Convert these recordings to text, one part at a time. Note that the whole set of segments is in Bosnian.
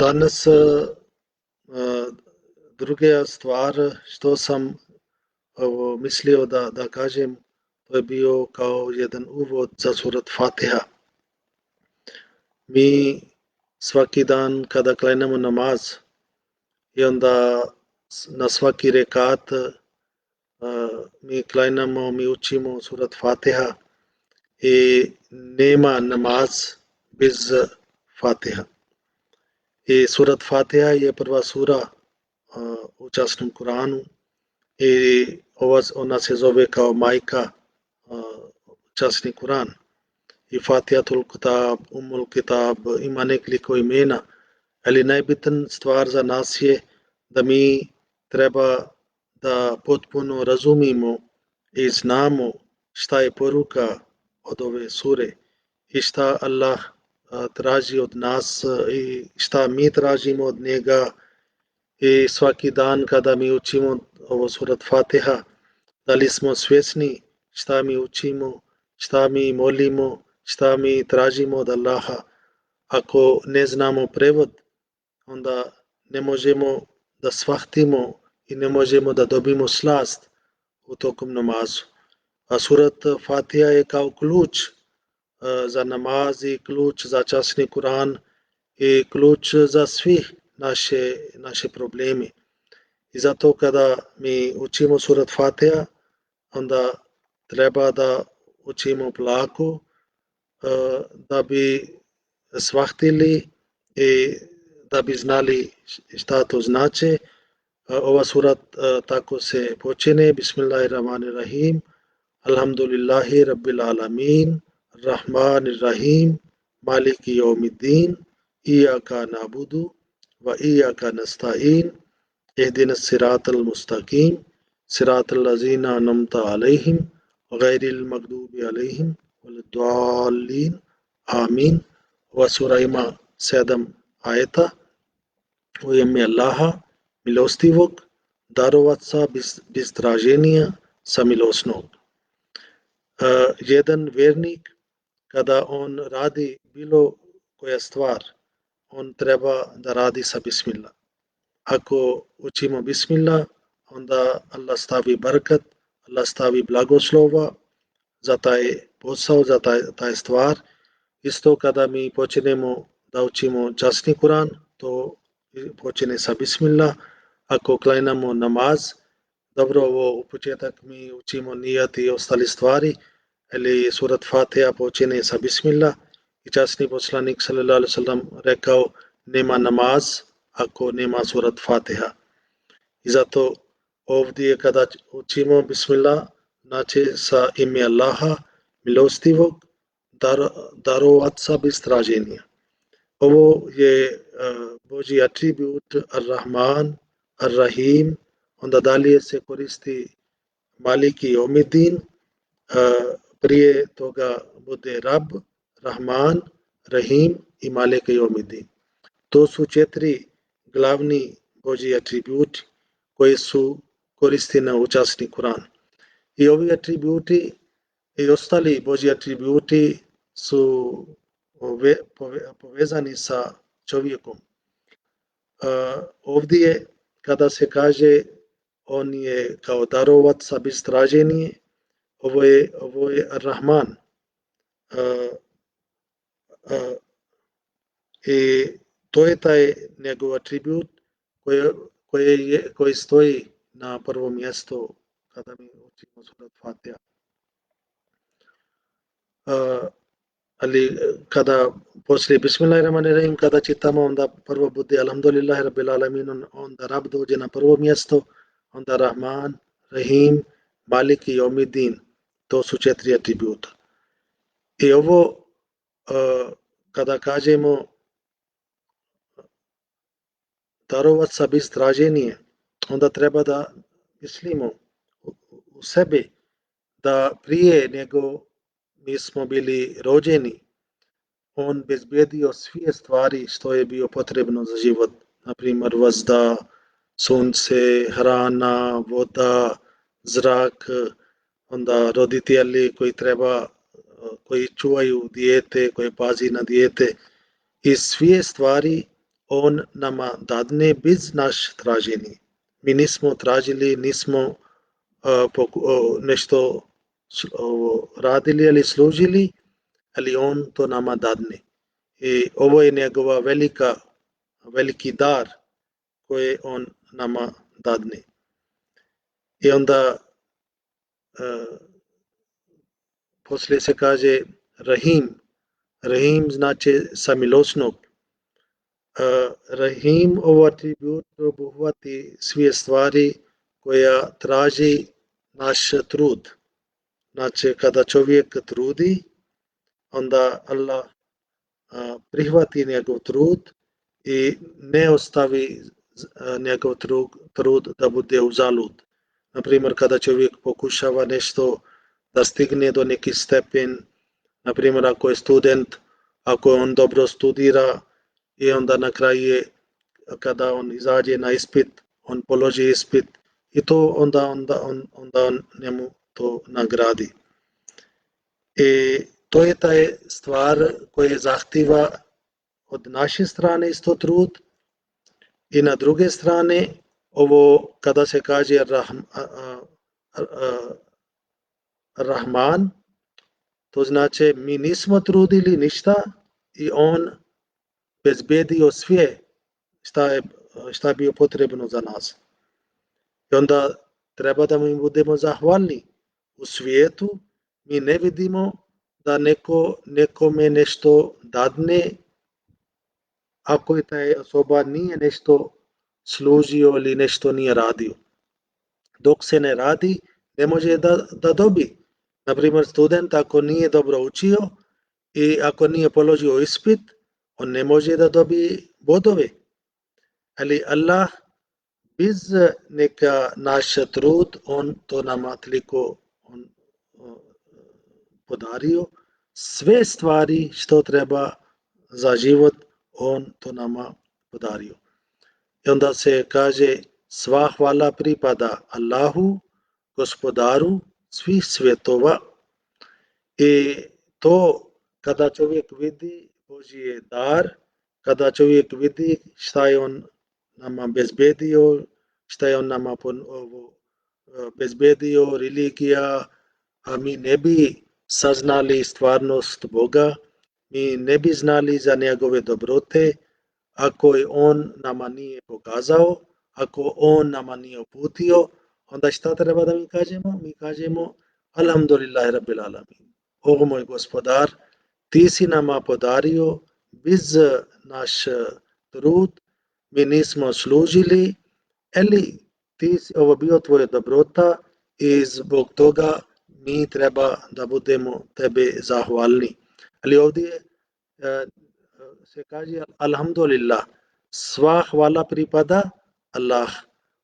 Danas druga stvar što sam mislio da kažem, to je bio kao jedan uvod za surat Fatiha. Mi svaki dan kada klanjamo namaz i onda na svaki rekat mi klanjamo, mi učimo surat Fatiha i nema namaz bez Fatiha. I surat Fatiha je prva sura u časnom Kuranu i ona se zove kao majka časni Kuran. I Fatihatul Kitab, Umul Kitab, ima nekoliko imena, ali najbitna stvar za nas je da mi treba da potpuno razumimo i znamo šta je poruka od ove sure i šta Allah traži od nas i šta mi tražimo od njega. I svaki dan kada mi učimo ovo surat Fatiha, da li smo svjesni šta mi učimo, šta mi molimo, šta mi tražimo od Allaha. Ako ne znamo prevod, onda ne možemo da shvatimo i ne možemo da dobimo slast u tokom namazu. A surat Fatiha je kao ključ za namaz i ključ za časni Kuran i ključ za svih naše probleme. I zato kada mi učimo surat Fatiha, onda treba da učimo polako da bi shvatili i da bi znali šta to znači. Ova surat tako se počine: Bismillahirrahmanirrahim, Alhamdulillahi Rabbil Alamin, Rahmanirrahim, Maliki Yawmiddin, Iyaka na'budu wa iyaka nasta'in, Ihdinas siratal mustaqim, Siratal lazina an'amta alayhim, Ghairil maghdubi alayhim waladdallin. Amin. Ova sura ima 7 ajeta. U ime Allaha, milostivog, darovaca bez traženja sa milosnog. Jedan vjernik, kada on radi bilo koja stvar, on treba da radi sa bismillah. Ako učimo bismillah, onda Allah stavi barakat, Allah stavi blagoslova za taj posao, za taj stvar. Isto kada mi počnemo da učimo časni Kuran, to počne sa bismillah. Ako klanjamo namaz, dobro, ovo u početak mi učimo nijat i ostali stvari, ali surat Fatiha počne sa bismillah. I časni poslanik sallallahu alejhi ve sellem rekao: nema namaz ako nema surat Fatiha. I zato ovdje kada učimo bismillah, znači sa ime Allaha, milostivog, darovaca bez traženja. Ovo je Božji atribut Ar-Rahman, Ar-Rahim, onda dalje se koristi Maliki Yawmiddin, prije toga bude Rab, Rahman, Rahim i Maliki Yawmiddin. To su 4 glavni Božji atributi koji su koristeni u časni Kuran. I ovi atributi i ostali Božji atributi su povezani sa čovjekom. Ovdje kada se kaže on je kao darovac bez traženja, ovo je Rahman. I to je taj njegov atribut koji stoji na prvom mjestu kada mi učimo surat Fatiha. Ali kada poslije Bismillahirrahmanirrahim kada čitamo, onda prvo bude Alhamdulillahi Rabbil Alamin, onda Rab dođe na prvo mjesto, onda Rahman, Rahim, Maliki Yawmiddin. To su 4 atributa. I ovo kada kažemo darovaca bez traženja, onda treba da mislimo u sebi da prije nego mi smo bili rođeni, on bezbedio sve stvari što je bio potrebno za život. Naprimjer, vazda, sunce, hrana, voda, zrak, onda roditelji koji čuvaju dijete, koji pazi na dijete. I sve stvari on nama dadne bez naš traženje. Mi nismo tražili, nismo nešto radili ili služili, ali on to nama dadne. I ovo je njegova veliki dar koji on nama dadne. I onda poslije se kaže Rahim. Rahim znači samilosnog. Rahim, ovo atribut obuhvati sve stvari koja traži naš trud. Znači, kada čovjek trudi, onda Allah prihvati njegov trud i ne ostavi njegov trud da bude uzalud. Naprimjer, kada čovjek pokušava nešto da stigne do neki stepen, naprimjer, ako je student, ako on dobro studira i onda na kraju kada on izađe na ispit, on položi ispit i to onda on njemu to nagradi. I to je taj stvar koja zahtjeva od naše strane isto trud i na druge strane ovo kada se kaže Rahman, to znači mi nismo trudili ništa i on bezbedio sve šta je bio potrebno za nas. I onda treba da mi budemo zahvalni. U svijetu mi ne vidimo da nekome nešto dadne ako je taj osoba nije nešto služio ili nešto nije radio. Dok se ne radi, ne može da dobi. Naprimjer, student ako nije dobro učio i ako nije položio ispit, on ne može da dobi bodove. Ali Allah bez neka naš trud, on to nama toliko podario. Sve stvari što treba za život, on to nama podario. I onda se kaže sva hvala pripada Allahu, gospodaru svih svjetova. I to kada čovjek vidi Božji dar, kada čovjek vidi šta je on nama bezbedio, šta je on nama bezbedio, religija, a mi ne bi saznali stvarnost Boga, mi ne bi znali za njegove dobrote, ako je on nama nije pokazao, ako on nama nije uputio, onda šta treba da mi kažemo? Mi kažemo Alhamdulillahi Rabbil Alamin. O moj gospodar, ti si nama podario bez naš trud, mi nismo služili, ali ovo bio tvoja dobrota i zbog toga mi treba da budemo tebe zahvalni. Ali ovdje se kaže Alhamdulillah, sva hvala pripada Allah.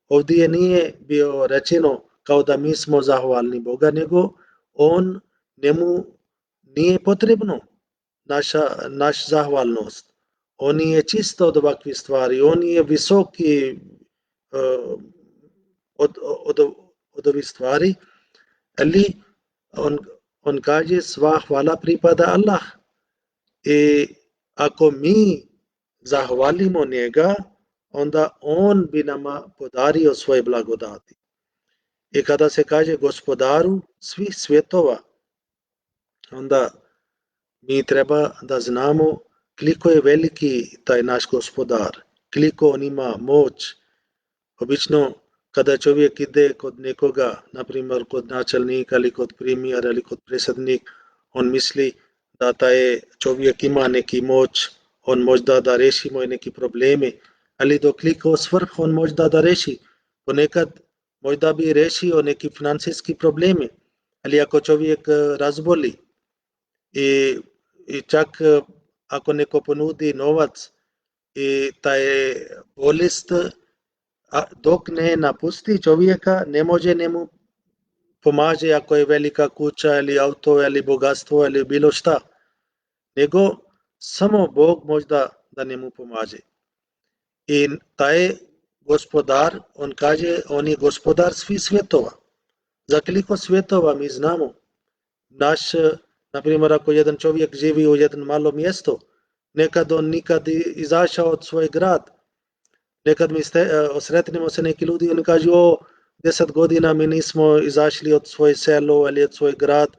Ovdje nije bio rečeno kao da mi smo zahvalni Boga, nego njemu nije potrebno naš zahvalnost. On je čisto od ovakvih stvari, on je visoki od ovih stvari, ali on kaže sva hvala pripada Allah. I ako mi zahvalimo njega, onda on bi nama podario svoje blagodati. I kada se kaže gospodaru svih svjetova, onda mi treba da znamo koliko je veliki taj naš gospodar, koliko on ima moć. Obično kada čovjek ide kod nekoga, na primjer kod načelnika ili kod premijera ili kod predsjednika, on misli da taj čovjek ima neki moć, on možda da reši moje neki probleme, ali do koliko svrh on možda da reši. Ponekad možda bi rešio neki financijski probleme, ali ako čovjek razboli i čak ako neko ponudi novac i taj bolest dok ne napusti čovjeka, ne može njemu pomaže ako je velika kuća ili auto ili bogatstvo ili bilo šta, nego samo Bog možda da njemu pomaže. I taj gospodar, on kaže, on je gospodar svih svjetova. Za koliko svjetova mi znamo? Na primjer, ako jedan čovjek živi u jednom malom mjestu, nekad on nikad izašao od svoj grad, nekad mi sretnemo se neki ljudi, oni kažu, 10 godina mi nismo izašli od svoje selo ili od svoj grad.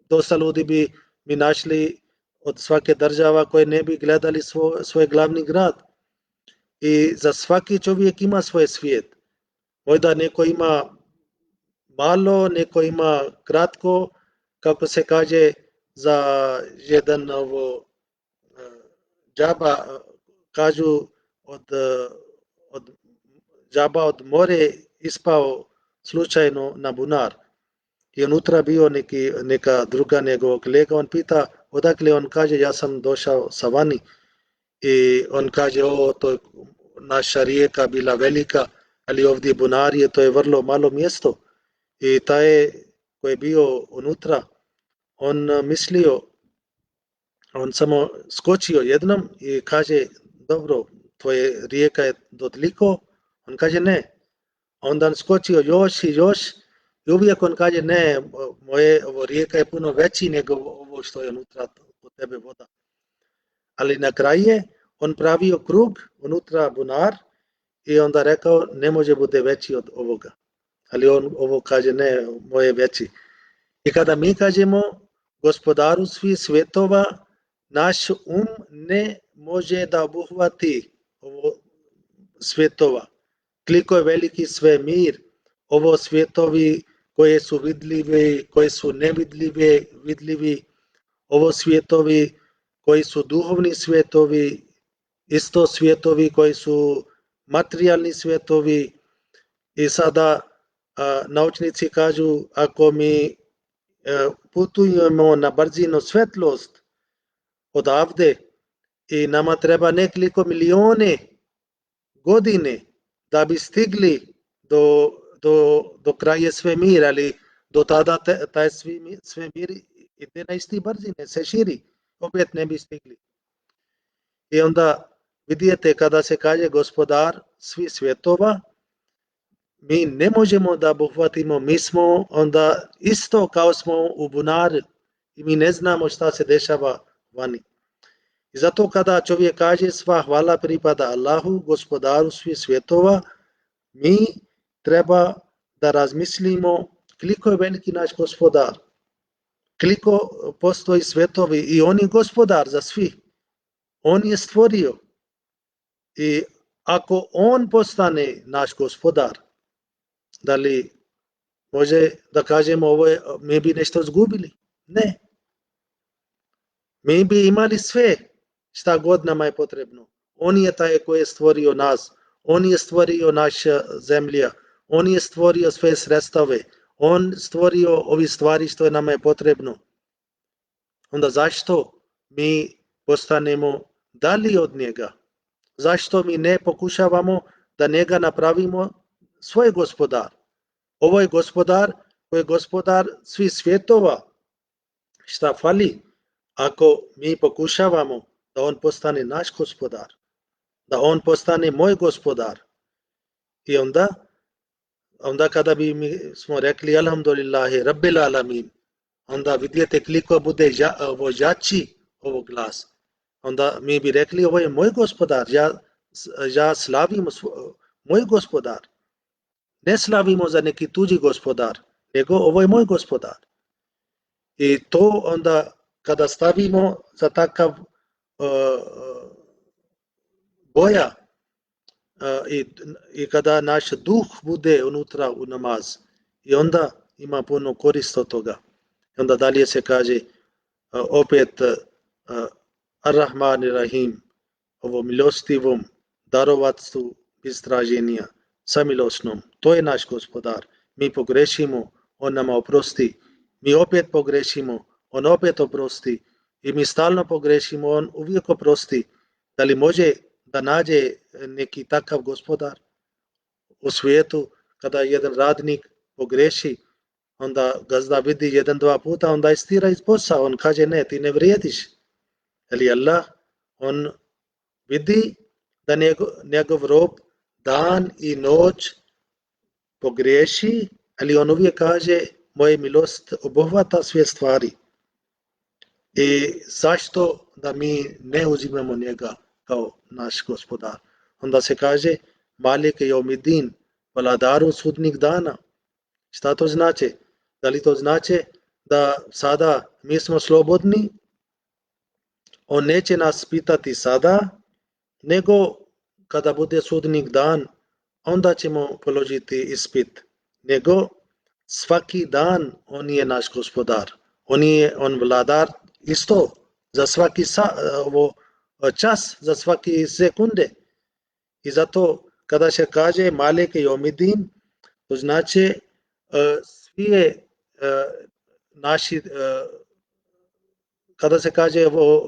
Dosta ljudi bi mi našli od svake država koje ne bi gledali svoj glavni grad. I za svaki čovjek ima svoj svijet. Možda neko ima malo, neko ima kratko, kako se kaže za jedan džaba, kažu od džaba od more ispao slučajno na bunar. I unutra bio neka druga njegova kolega, on pita odakle, on kaže ja sam došao sa vani. I on kaže, to je naša rijeka bila velika, ali ovdje bunar je, to je vrlo malo mjesto. I taj koji je bio unutra, on mislio, on samo skočio jednom i kaže, dobro, tvoje rijeka je toliko, on kaže ne. Onda on skočio još i još i uvijek on kaže ne, moje rijeka je puno veći nego ovo što je unutra kod tebe voda. Ali na kraju je on pravio krug unutra bunar i onda rekao ne može bude veći od ovoga. Ali on ovo kaže ne, moje veći. I kada mi kažemo gospodaru svih svjetova, naš ne može da obuhvati ovo svjetova. Koliko je veliki svemir, ovo svjetovi koje su vidljivi, koje su vidljivi, ovo svjetovi koji su duhovni svjetovi, isto svjetovi koji su materijalni svjetovi. I sada naučnici kažu, ako mi putujemo na brzinu svjetlost odavde i nama treba nekoliko milijone godine da bi stigli do kraja svemira, ali do tada taj svemir ide na isti brzine, se širi, opet ne bi stigli. I onda vidite kada se kaže gospodar svih svjetova, mi ne možemo da obuhvatimo, mi smo onda isto kao smo u bunaru i mi ne znamo šta se dešava vani. I zato kada čovjek kaže sva hvala pripada Allahu, gospodaru svih svjetova, mi treba da razmislimo koliko je veliki naš gospodar, koliko postoji svjetovi i on je gospodar za svi. On je stvorio. I ako on postane naš gospodar, da li može da kažemo mi bi nešto izgubili? Ne. Mi bi imali sve šta god nama je potrebno. On je taj koji je stvorio nas. On je stvorio naša zemlja. On je stvorio sve sredstave. On stvorio ovi stvari što nama je potrebno. Onda zašto mi postanemo dalje od njega? Zašto mi ne pokušavamo da njega napravimo svoj gospodar? Ovo je gospodar koji je gospodar svih svjetova. Šta fali? Ako mi pokušavamo da on postane naš gospodar, da on postane moj gospodar. I onda kada bi mi smo rekli alhamdulillahi rabbil alamin, onda vidite koliko bude jači ovo glas. Onda mi bi rekli ovo je moj gospodar, ja slavim moj gospodar. Ne slavimo za neki tuđi gospodar, nego ovo je moj gospodar. I to onda kada stavimo za takav boja i kada naš duh bude unutra u namaz, i onda ima puno korist od toga. I onda dalje se kaže opet Ar-Rahman Ar-Rahim, ovo milostivom darovatstvu bez traženja, samilosnom, to je naš gospodar. Mi pogrešimo, on nama oprosti, mi opet pogrešimo, on opet oprosti i mi stalno pogrešimo, on uvijek oprosti. Da li može da nađe neki takav gospodar u svijetu kada jedan radnik pogreši, onda gazda vidi 1-2 puta, onda istira iz posla, on kaže ne, ti ne vrijediš. Ali Allah, on vidi da njegov rob dan i noć pogreši, ali on uvijek kaže moja milost obuhvata sve stvari. I zašto da mi ne uzimamo njega kao naš gospodar? Onda se kaže Malik Jomidin, vladaru sudnjeg dana. Šta to znači? Da li to znači da sada mi smo slobodni? On neće nas pitati sada, nego kada bude sudnjeg dan, onda ćemo položiti ispit. Nego svaki dan on je naš gospodar. On vladar isto za svaki čas, za svaki sekunde. I zato kada se kaže Malik Jomidin, to znači svi naši, kada se kaže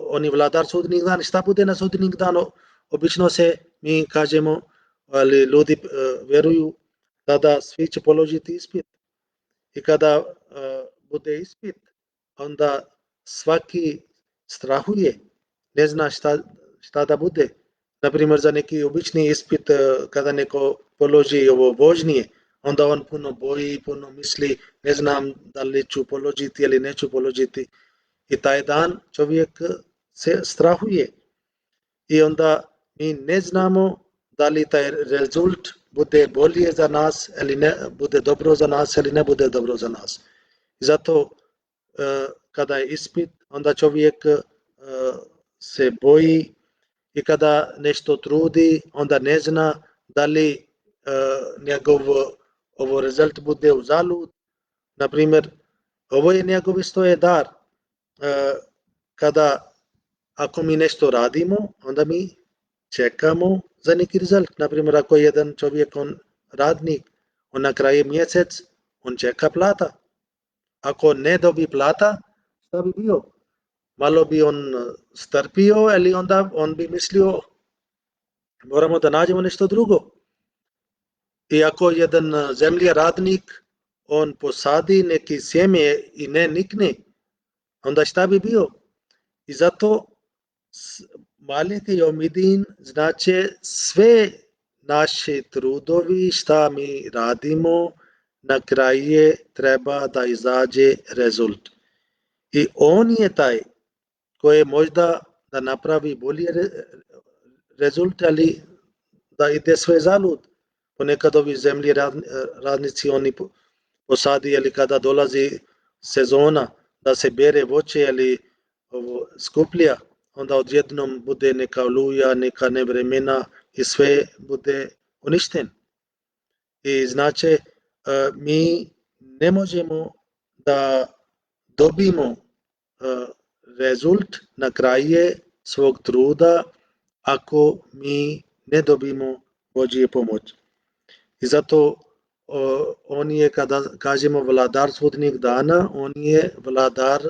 on je vladar sudnjeg dana, šta bude na sudnjeg dana? Obično se mi kažemo, ali ljudi vjeruju da svi će položiti ispit. I kada bude ispit, onda svaki strahuje, ne zna šta da bude. Naprimjer, za neki obični ispit, kada neko položi ovo vožnje, onda on puno boji, puno misli, ne znam da li ću položiti ili neću položiti. I taj dan čovjek se strahuje. I onda mi ne znamo da li taj rezultat bude bolje za nas ili ne bude dobro za nas ili ne bude dobro za nas. I zato kada je ispit, onda čovjek se boji i kada nešto trudi, onda ne zna da li njegov rezultat bude uzalud. Naprimjer, ovo je njegov isto je dar. Kada ako mi nešto radimo, onda mi čekamo za neki rezultat. Naprimjer, ako je jedan čovjek on radnik, on na kraju mjesec, on čeka plata. Ako ne dobi plata, šta bi bio? Malo bi on strpio, ali onda on bi mislio moramo da nađemo nešto drugo. I ako jedan zemljoradnik on posadi neki sjeme i ne nikne, onda šta bi bio? I zato Malik Jomidin znači sve naše trudovi šta mi radimo na kraju treba da izađe rezultat. I on je taj koji možda da napravi bolji rezultat, ali da ide sve zalud. Ponekad ovi zemlji radnici oni posadi ili kada dolazi sezona da se bere voće ili skuplja, onda odjednom bude neka oluja, neka nevremena i sve bude uništen. I znači mi ne možemo da dobimo rezultat na kraju svog truda ako mi ne dobimo Božje pomoć. I zato on je, kada kažemo vladar sudnjeg dana, on je vladar,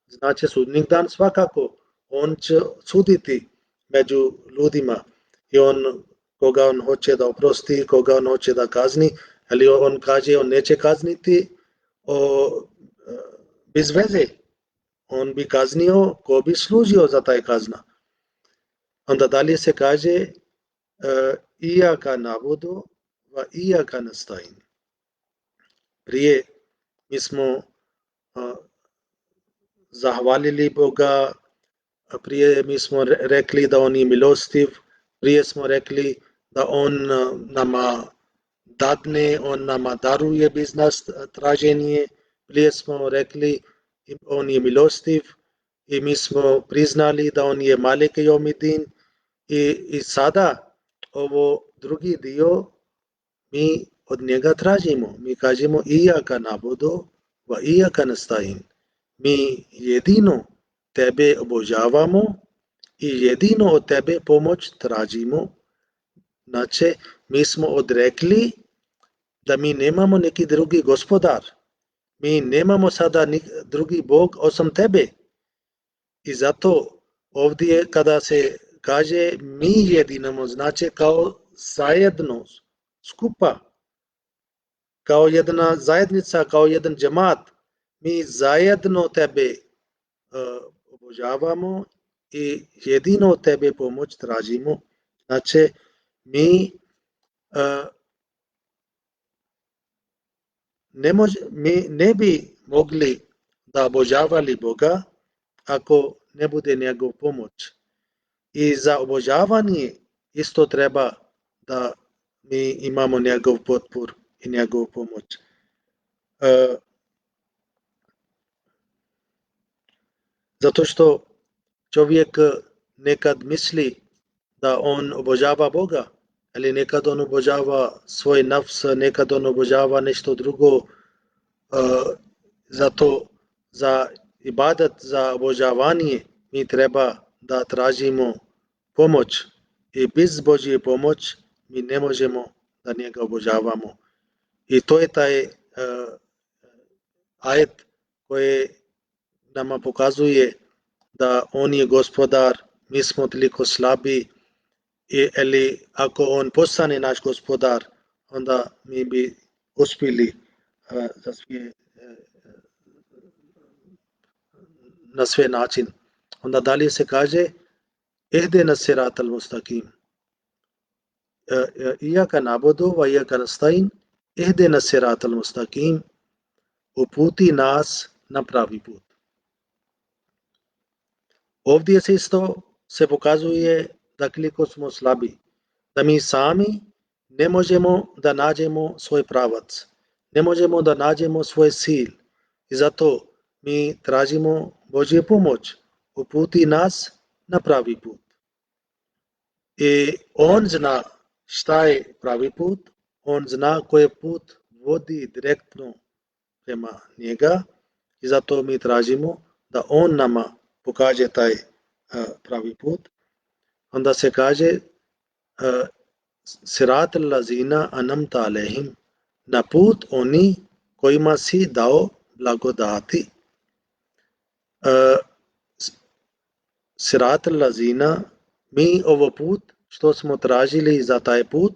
znači sudnjeg dan svakako. On će suditi među ljudima i on koga on hoće da oprosti, koga on hoće da kazni, ali on kaže on neće kazniti bez veze. On bi kaznio ko bi služio za taj kazna. Onda dalje se kaže Iyaka na'budu va iyaka nasta'in. Prije mi smo zahvalili Boga, prije mi smo rekli da on je milostiv, prije smo rekli da on nama dadne, on nama daruje bez nas traženje, prije smo rekli on je milostiv i mi smo priznali da on je Malik Jomidin i sada ovo drugi dio mi od njega tražimo. Mi kažemo Iyaka na'budu va iyaka nasta'in. Mi jedino tebe obožavamo i jedino od tebe pomoć tražimo. Znači, mi smo odrekli da mi nemamo neki drugi gospodar. Mi nemamo sada drugi Bog osim tebe. I zato ovdje kada se kaže mi jedinamo, znači kao zajedno, skupa, kao jedna zajednica, kao jedan džemat, mi zajedno tebe obožavamo i jedino od tebe pomoć tražimo. Znači, mi ne bi mogli da obožavali Boga ako ne bude njegov pomoć. I za obožavanje isto treba da mi imamo njegov potpor i njegovu pomoć. Zato što čovjek nekad misli da on obožava Boga, ali nekad on obožava svoj nafs, nekad on obožava nešto drugo. Zato za ibadat, za obožavanje mi treba da tražimo pomoć i bez Božje pomoć mi ne možemo da njega obožavamo. I to je taj ajet koji nama pokazuje da on je gospodar, mi smo toliko slabi, ili ako on postane naš gospodar, onda mi bi uspjeli za sve, na sve način. Onda dalje se kaže ihdina siratal mustaqim. Iyaka na'budu wa iyaka nasta'in ihdina siratal mustaqim, uputi nas na pravi put. Ovdje se isto se pokazuje da koliko smo slabi, da mi sami ne možemo da nađemo svoj pravac, ne možemo da nađemo svoj cilj i zato mi tražimo Božju pomoć, uputi nas na pravi put. I on zna šta je pravi put, on zna koji put vodi direktno prema njega i zato mi tražimo da on nama pokaže taj pravi put. Onda se kaže siratal lazina anamta alehim, na put oni kojima si dao blagodati. Siratal lazina, mi ovo put što smo tražili za taj put,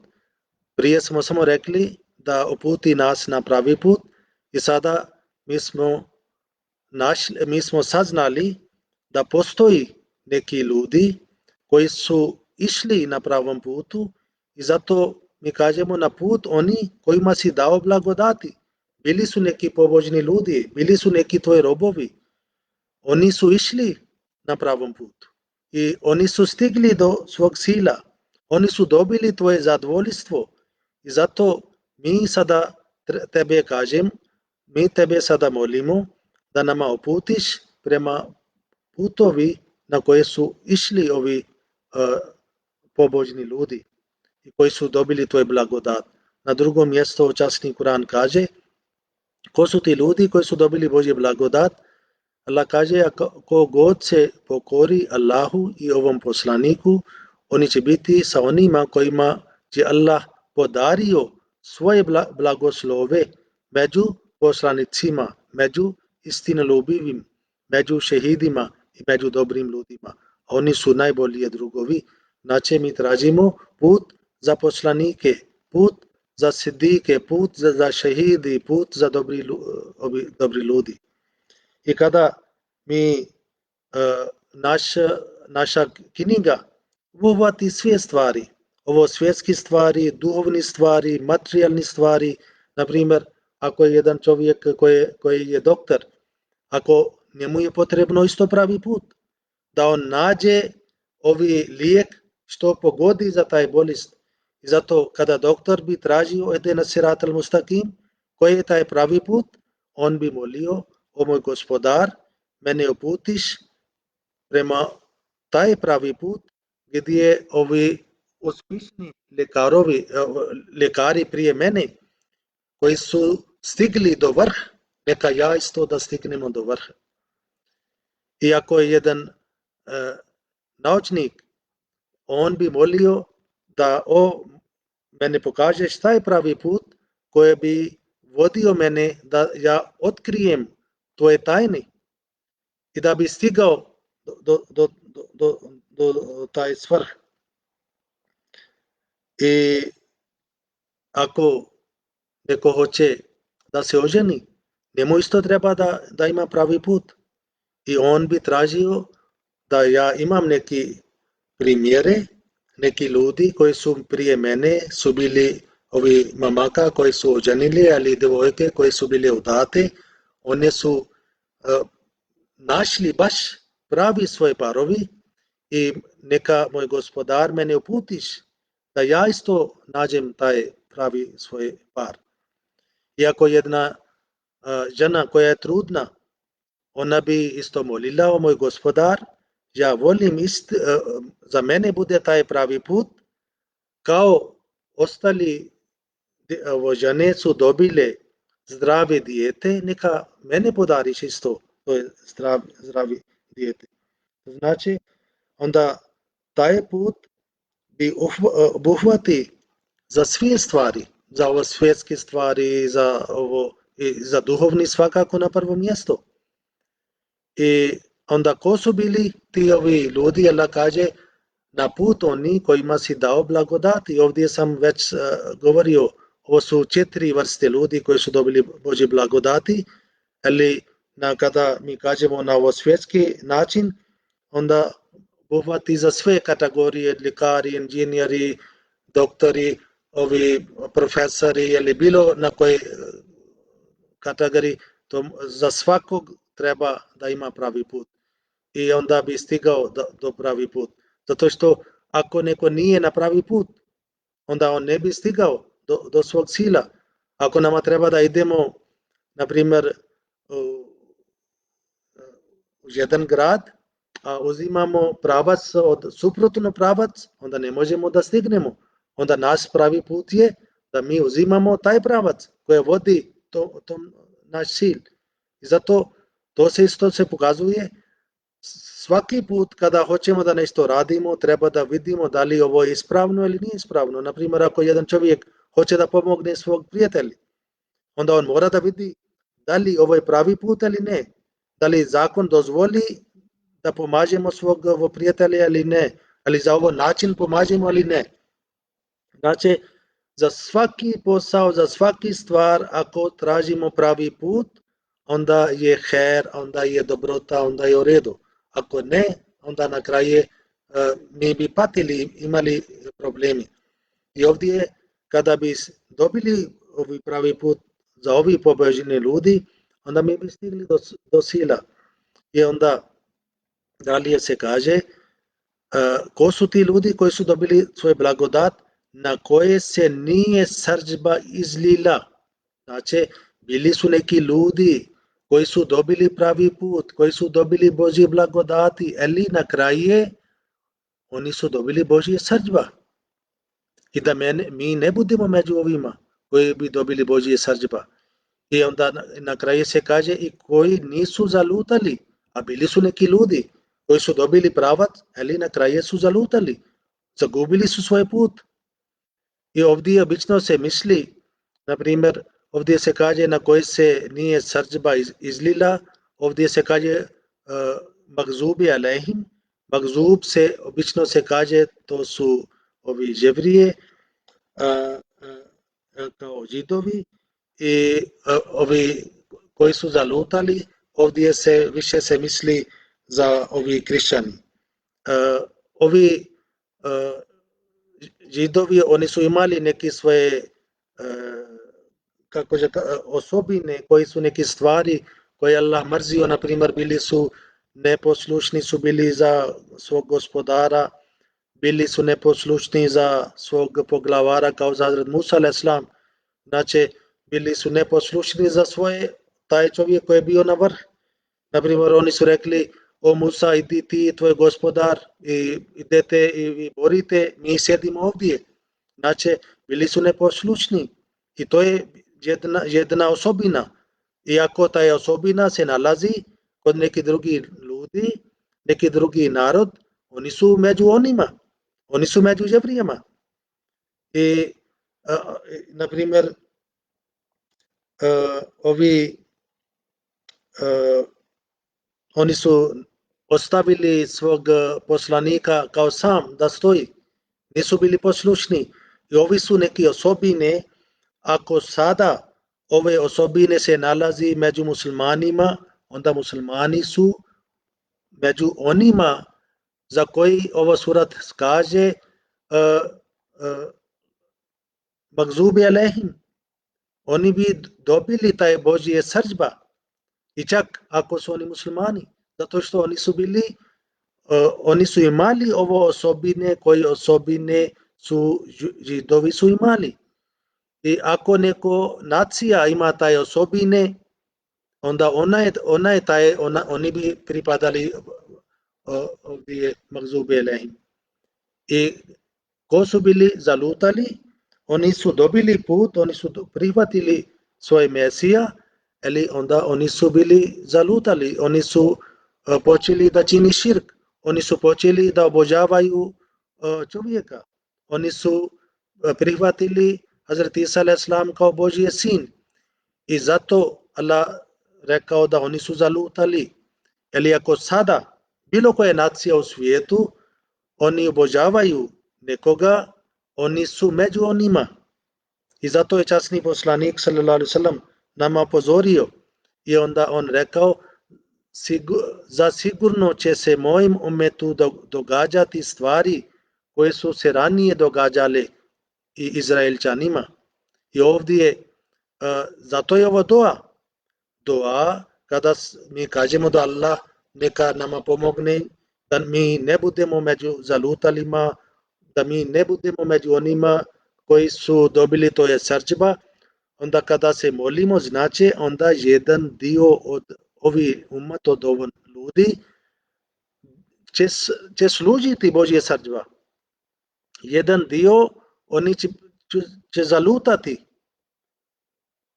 prije smo samo rekli da uputi nas na pravi put i sada mi smo saznali da postoji neki ljudi koji su išli na pravom putu i zato mi kažemo na put oni kojima si dao blagodati. Bili su neki pobožni ljudi, bili su neki tvoji robovi. Oni su išli na pravom putu i oni su stigli do svog cilja. Oni su dobili tvoje zadovoljstvo i zato mi sada tebe kažem, mi tebe sada molimo da nama uputiš prema putovi na koje su išli ovi pobožni ljudi i koji su dobili tvoj blagodat. Na drugom mjestu časni Kur'an kaže ko su ti ljudi koji su dobili Božji blagodat. Allah kaže ko god se pokori Allahu i ovom poslaniku, oni će biti sa onima kojima će Allah podario svoje blagoslove među poslanicima, među istinolubivim, među šehidima i među dobrim ljudima. Oni su najbolji drugovi. Znači mi tražimo put za poslanike, put za sidike, put za šehidi, put za dobri ljudi. I kada mi naša knjiga obuhvati sve stvari, ovo svjetske stvari, duhovne stvari, materijalne stvari, na primjer, ako je jedan čovjek koji je doktor, ako njemu je potrebno isto pravi put, da on nađe ovi lijek što pogodi za taj bolest. I zato kada doktor bi tražio ihdina siratal mustaqim, koji je taj pravi put, on bi molio o moj gospodar, mene uputiš prema taj pravi put gdje ovi uspješni lekari prije mene koji su stigli do vrha, neka ja isto da stignemo do vrha. Iako je jedan naučnik, on bi molio da mene pokaže šta je pravi put koji bi vodio mene da ja otkrijem tvoje tajne i da bi stigao do taj svrh. I ako neko hoće da se oženi, njemu isto treba da ima pravi put. I on bi tražio da ja imam neki primjere, neki ljudi koji su prije mene su bili ovi mamaka koji su oženili, ali devojke koji su bili udate, one su našli baš pravi svoje parovi i neka moj gospodar mene uputiš da ja isto nađem taj pravi svoj par. Iako jedna žena koja je trudna, ona bi isto molila, o moj gospodar, ja volim za mene bude taj pravi put, kao ostali žene su dobile zdrave dijete, neka mene podariš isto, to je zdravi dijete. Znači, onda taj put bi obuhvati za sve stvari, za ovo svjetske stvari, za ovo i za duhovni svakako na prvo mjesto. I onda ko su bili ti ovi ljudi, Allah kaže, na put oni kojima si dao blagodati. Ovdje sam već govorio, ovo su 4 vrste ljudi koji su dobili Božje blagodati, ali kada mi kažemo na ovo svjetski način, onda obuhvati za sve kategorije, ljekari, inženjeri, doktori, ovi profesori ili bilo na kojoj kategoriji, to za svakog treba da ima pravi put i onda bi stigao do pravi put. Zato što ako neko nije na pravi put, onda on ne bi stigao do svog cilja. Ako nama treba da idemo, na primjer, u jedan grad, a uzimamo pravac od suprotno pravac, onda ne možemo da stignemo. Onda naš pravi put je da mi uzimamo taj pravac koji vodi naš cilj. I zato to se isto se pokazuje svaki put kada hoćemo da nešto radimo, treba da vidimo da li ovo je ispravno ili nije ispravno. Na primjer, ako jedan čovjek hoće da pomogne svog prijatelja, onda on mora da vidi da li ovo je pravi put ili ne. Da li zakon dozvoli da pomažemo svog prijatelja ili ne, ali za ovo način pomažemo ili ne. Znači, za svaki posao, za svaki stvar, ako tražimo pravi put, onda je her, onda je dobrota, onda je u redu. Ako ne, onda na kraju mi bi patili, imali problemi. I ovdje, kada bi dobili ovaj pravi put za ovi pobožni ljudi, onda mi bi stigli do sila. I onda dalje se kaže, ko su ti ljudi koji su dobili svoj blagodat, na koje se nije srdžba izlila. Znači, bili su neki ljudi koji su dobili pravi put, koji su dobili Božje blagodati, ali na kraju oni su dobili Božje srdžba. I da mi ne budemo među ovima koji bi dobili Božje srdžba. I onda na kraju se kaže i koji nisu zalutali, a bili su neki ljudi koji su dobili pravac, ali na kraju su zalutali, zagubili su svoj put. I ovdje obično se misli, na primjer, ovdje se kaže na koji se nije srdžba izlila, ovdje se kaže magzubi alehim, magzub se obično se kaže to su ovi Jevrije, kao Židovi i ovi koji su zalutali, ovdje se više se misli za ovi kršćani. Ovi Židovi, oni su imali neke svoje osobine, koji su neke stvari koje Allah mrzio, na primjer bili su neposlušni su bili za svog gospodara, bili su neposlušni za svog poglavara kao za Hazrat Musa a.s. Znači, bili su neposlušni za svoje, taj čovjek koji je bio na vrh. Na primjer, oni su rekli, o Musa, idi ti i tvoj gospodar i idete i borite, mi sjedimo ovdje. Znači, bili su neposlušni i to je jedna osobina. Iako ta osobina se nalazi kod neki drugi ljudi, neki drugi narod, oni su među onima, oni su među Jevrijama. I, na primjer, oni su ostavili svog poslanika kao sam da stoji, nisu bili poslušni. I ovi su neke osobine, ako sada ove osobine se nalazi među muslimanima, onda muslimani su među onima za koji ovo surat kaže magzubi alehim. Oni bi dobili taj Božje srdžba i čak ako su oni muslimani, zato što oni su imali ovo osobine koje osobine su Židovi su imali. I ako neko nacija ima taj osobine, onda oni bi pripadali ovdje Magzubi alejhim. I ko su bili zalutali, oni su dobili put, oni su prihvatili svoj Mesija, ali onda oni su bili zalutali, oni su počeli da čini širk, oni su počeli da obožavaju čovjeka, oni su prihvatili Hazrat Isa a.s. kao Božji sin. I zato Allah rekao da oni su zalutali. Ali ako sada bilo koja nacija u svijetu, oni obožavaju nekoga, oni su među onima. I zato je časni poslanik sallallahu alejhi ve sellem nama upozorio i onda on rekao zasigurno će se mojim umetu događati stvari koje su se ranije događale i Izraelčanima. I ovdje zato je ovo dua kada mi kažemo da Allah neka nama pomogne da mi ne budemo među zalutalima, da mi ne budemo među onima koji su dobili to je srdžba. Onda kada se molimo, znači onda jedan dio od ovi umat, od ovih ljudi će služiti Božje srdžba. Jedan dio oni će zalutati.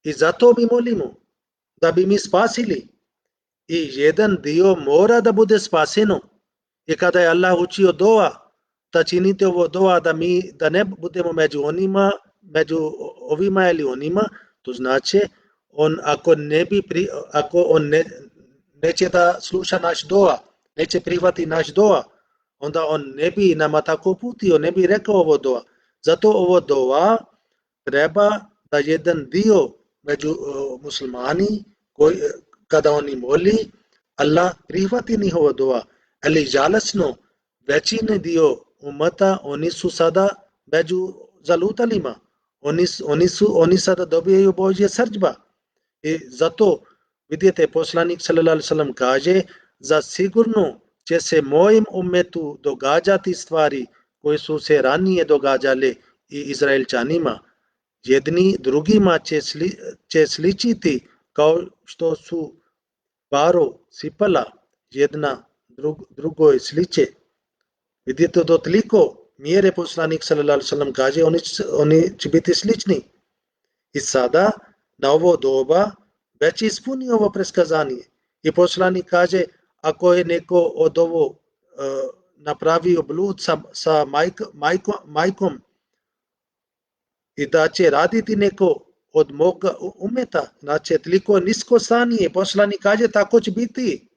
I zato mi molimo da bi mi spasili. I jedan dio mora da bude spaseno. I kada je Allah učio dua, da činite ovo dua da ne budemo među onima, među ovima ili onima, to znači ako on neće da sluša naš dua, neće prihvati naš dua, onda on ne bi nama tako uputio, ne bi rekao ovo dua. Zato ovo dua treba da jedan dio među muslimani kada oni moli, Allah prihvati njihovo dua. Ali žalosno, većina dio umata, oni su sada među zalutalima. Oni sada dobijaju Božje srdžba. I zato vidite poslanik sallallahu alejhi ve sellem kaže zasigurno će se mojim umetu događati stvari koje su se ranije događale i Izraelčanima. Jedni drugima će sličiti kao što su paro sipala jedna drugoj sliče. Vidite do toliko mjere poslanik sallallahu alejhi ve sellem kaže oni će biti slični. I sada na ovo doba već ispuni ovo preskazanje. I poslanik kaže ako je neko od ovo napravio blud sa majkom i da će raditi neko od moga umeta, znači toliko nisko stanje, poslanik kaže tako će biti.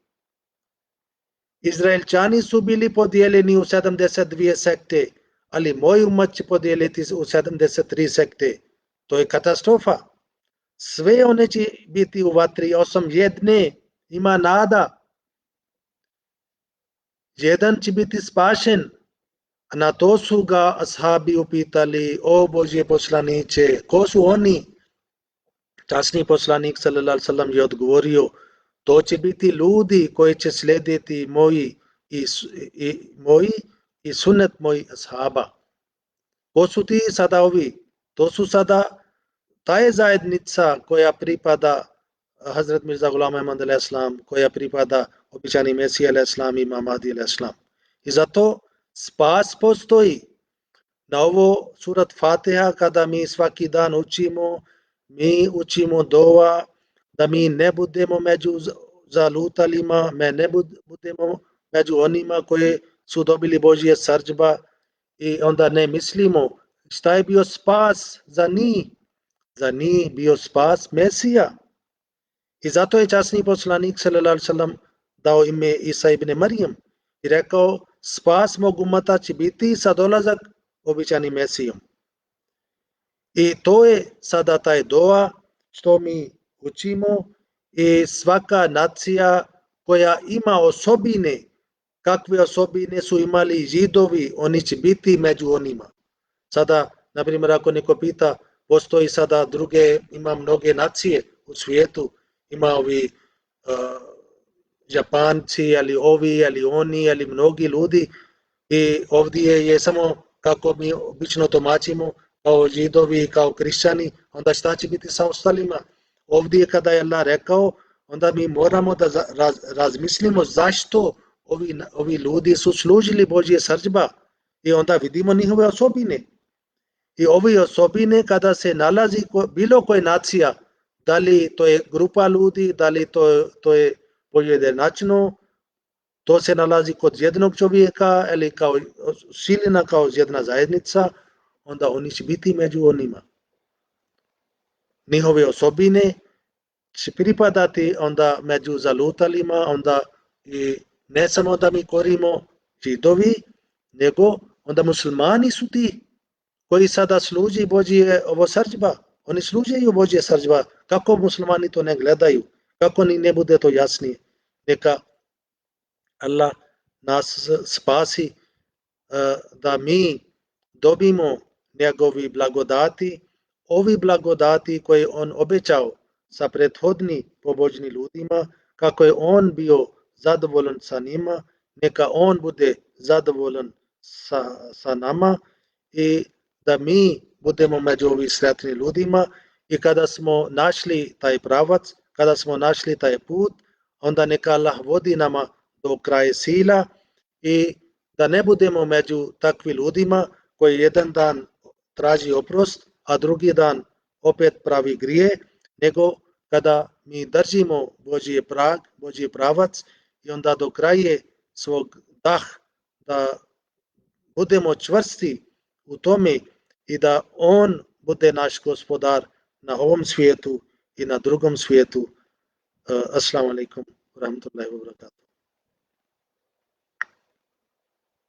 Izraelčani su bili podijeljeni u 72 sekte, ali moj umat će podijeliti u 73 sekte. To je katastrofa. Sve one će biti u vatri, osim jedne, ima nada. Jedan će biti spašen. A na to su ga ashabi upitali, o Božje poslaniče, ko su oni? Časni poslanik sallallahu alejhi ve sellem je odgovorio, to će biti ljudi koji će slijediti moji i sunnet mojih ashaba. Ko su ti sada ovi? To su sada ta je zajednica koja pripada Hazrat Mirza Ghulam Ahmad alejhi salam, koja pripada običani Mesiji alejhi salam i Imam Mahdi alejhi salam. I zato spas postoji. Na ovo surat Fatiha kada mi svaki dan mi učimo dova da mi ne budemo među zalutalima, ne budemo među onima koji su dobili Božje srdžba i onda ne mislimo šta je bio spas za njih. Za njih bio spas Mesija. I zato je časni poslanik sallallahu alejhi ve sellem dao ime Isa ibn Marijem i rekao spas mog umata će biti sa dolazak običanim Mesijom. I to je sada taj dua što mi učimo i svaka nacija koja ima osobine, kakve osobine su imali Židovi, oni će biti među onima. Sada, na primjer, ako neko pita, postoji sada ima mnoge nacije u svijetu, ima Japanci ali ovi ali oni ali mnogi ljudi i ovdje je samo kako mi obično tumačimo kao židovi, kao kršćani, onda šta će biti sa ostalima? Ovdje kada je Allah rekao, onda mi moramo da razmislimo zašto ovi ljudi su služili Božje srdžba i onda vidimo njihove osobine. I ove osobine kada se nalazi bilo koja nacija, da li to je grupa ljudi, da li to je pojedinačno, to se nalazi kod jednog čovjeka ili kao silina, kao jedna zajednica, onda oni će biti među onima. Njihove osobine će pripadati onda među zalutalima, onda i ne samo da mi korimo židovi, nego onda muslimani su ti koji sada služi Božje ovo srdžba. Oni služaju Božje srdžba. Kako muslimani to ne gledaju? Kako ni ne bude to jasnije? Neka Allah nas spasi da mi dobimo njegovi blagodati, ovi blagodati koje on obećao sa prethodni pobožni ljudima, kako je on bio zadovoljan sa njima, neka on bude zadovoljan sa nama i da mi budemo među ovim sretnim ljudima i kada smo našli taj pravac, kada smo našli taj put, onda neka Allah vodi nama do kraja sila i da ne budemo među takvim ljudima koji jedan dan traži oprost, a drugi dan opet pravi grije, nego kada mi držimo Božji prag, Božji pravac i onda do kraja svog da budemo čvrsti u tome i da on bude naš gospodar na ovom svijetu i na drugom svijetu. Assalamu alaikum wa rahmatullahi wa barakatuh.